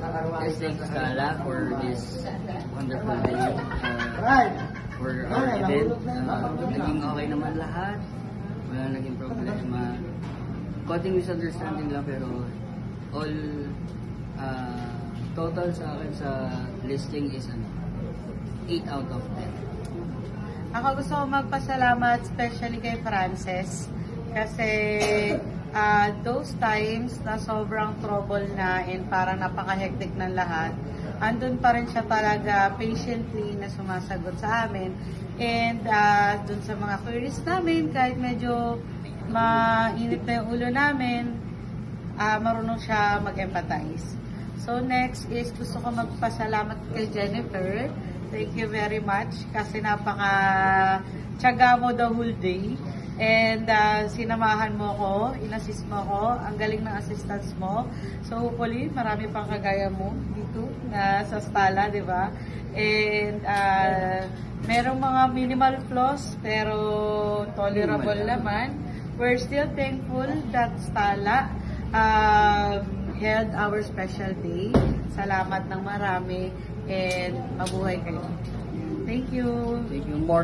Yes, thank you Stella for this wonderful day. For our event. Naging okay naman lahat. Wala naging problema. Konting misunderstanding lang pero all total sa akin sa listing is 8 out of 10. Ako gusto ko magpasalamat especially kay Frances kasi those times na sobrang trouble na and parang napaka-hectic ng lahat, andun pa rin siya talaga patiently na sumasagot sa amin. And dun sa mga queries namin, kahit medyo mainit na yung ulo namin, marunong siya mag-empathize. So next is gusto ko magpasalamat kay Jennifer. Thank you very much kasi napaka-tiyaga mo the whole day. And sinamahan mo ko, inassist mo ko, ang galing ng assistance mo. So hopefully, marami pang kagaya mo dito na sa Stala, di ba? And merong mga minimal flaws pero tolerable naman. We're still thankful that Stala held our special day. Salamat ng marami and mabuhay kayo. Thank you. Thank you more.